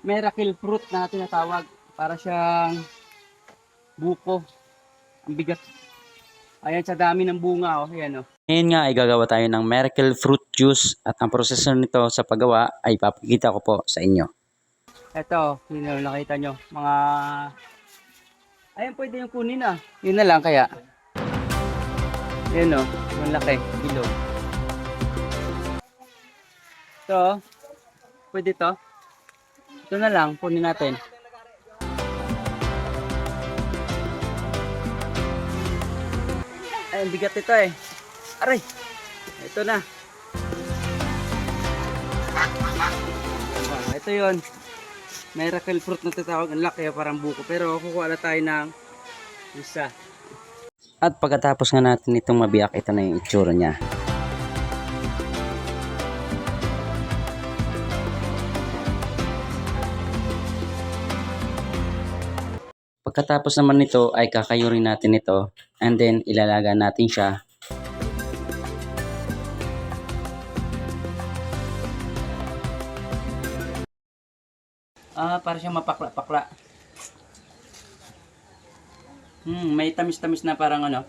miracle fruit na tinatawag. Para siyang buko. Ang bigat. Ayan, sa dami ng bunga, oh. Ayan, oh. Ngayon nga ay gagawa tayo ng miracle fruit juice at ang proseso nito sa paggawa ay papakita ko po sa inyo. Ito, yun yung nakita nyo. Mga... Ayan, pwede yung kunin ah. Yun na lang kaya. Ayan, oh. Ang laki. Bilog. Ito, oh. Pwede to. Ito na lang, kunin natin. Ay, ang bigat ito eh. Aray! Ito na. Ito yun. Miracle fruit na tatawag. Ang laki, parang buko. Pero kukuha na tayo ng isa. At pagkatapos nga natin itong mabiyak, ito na yung itsura niya. Pagkatapos naman nito ay kakayurin natin ito and then ilalaga natin siya. Para siyang mapakla-pakla. May tamis-tamis na parang ano.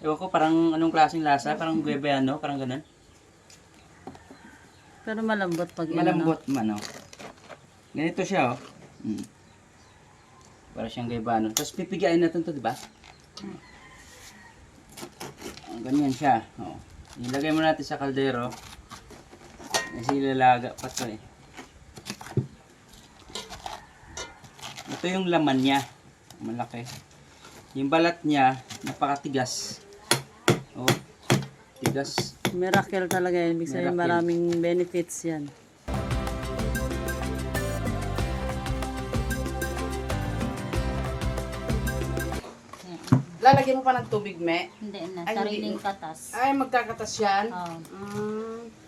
Ewan ko, parang anong klaseng lasa. Parang guebeano, parang ganun. Pero malambot pag Malambot man, oh. Ganito siya, oh. Para siyang guebeano. Tapos pipigain natin to, di ba? Ganyan siya, oh. Ilagay mo natin sa kaldero. Kasi ilalaga pa to, eh. Ito yung laman niya. Malaki. Yung balat niya, napakatigas. Oh, tigas. Miracle talaga yan. Ibig sabihin Miracle. maraming benefits yan. Lalagyan mo pa ng tubig, me? Hindi na. Ay, Sariling hindi. katas. Ay, magkakatas yan. Oh.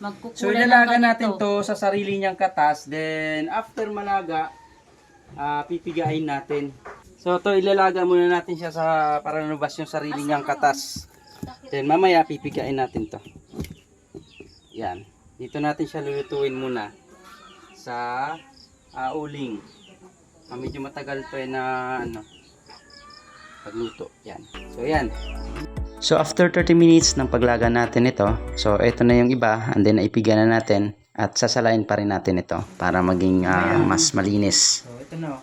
Magkukulay So ilalaga natin to sa sarili niyang katas. Then after malaga, pipigain natin. So to ilalaga muna natin siya sa para lumabas yung sarili niyang katas. Then mamaya pipigain natin to. Yan. Dito natin siya lulutuin muna sa uling. Medyo matagal to na ano pagluto. Yan. So yan. So after 30 minutes ng paglaga natin ito, so ito na yung iba and then ipiga na natin at sasalain pa rin natin ito para maging mas malinis. So ito na.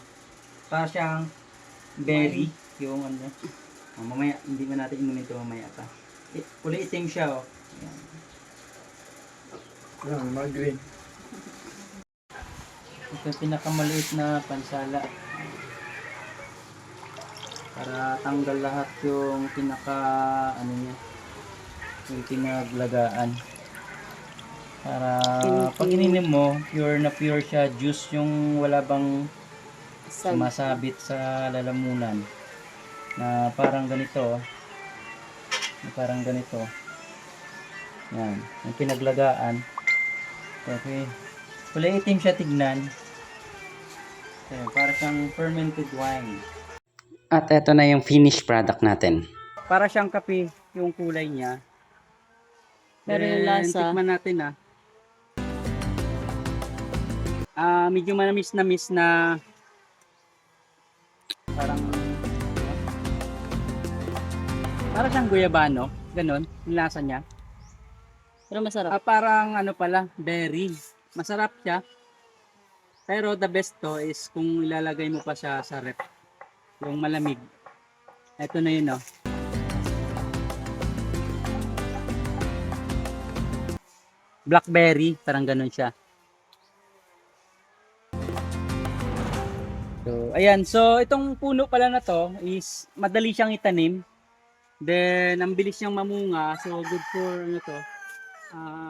Para siyang berry yung ano. Mamaya hindi mo natin inumin ito mamaya pa. Kulay itim siya, oh. Yan. Mag-green. Ito yung pinakamaliit na pansala. Para tanggal lahat yung pinaka ano niya, yung pinaglagaan. Para pag ininom mo, pure na pure siya, juice yung wala bang sumasabit sa lalamunan. Na parang ganito, na parang ganito. Yan, yung pinaglagaan. Okay. Kulay itim siya tignan. Okay, para siyang fermented wine. At ito na yung finished product natin. Para siyang kape yung kulay niya. Pero yung lasa, Tikman natin medyo manamis na parang siyang guyabano, ganun, yung lasa niya. pero masarap. Parang ano pala, berry. Masarap siya. Pero the best to is kung ilalagay mo pa siya sa ref. Yung malamig. Ito na yun, oh. Blackberry, parang ganun siya. So, ayan. So, itong puno pala na to is madali siyang itanim. Then, ang bilis niyang mamunga. So, good for ano to.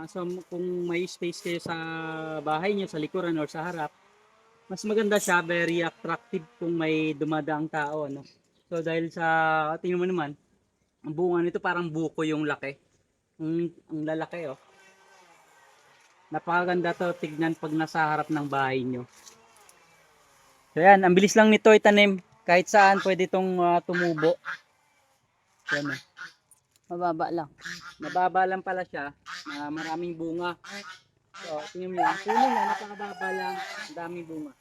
So, kung may space kayo sa bahay niyo, sa likuran or sa harap, mas maganda siya, very attractive kung may dumadaang tao, ano. So dahil sa tingnan mo naman, ang bunga nito parang buko yung laki. Ang lalaki, oh. Napakaganda to tignan pag nasa harap ng bahay nyo. So yan, ang bilis lang nito itanim. Kahit saan pwede itong tumubo. Yan, oh. Mababa lang. Mababa lang pala siya. Maraming bunga. So, tingnan mo yan. Puno niya, napakababa lang. Ang daming bunga.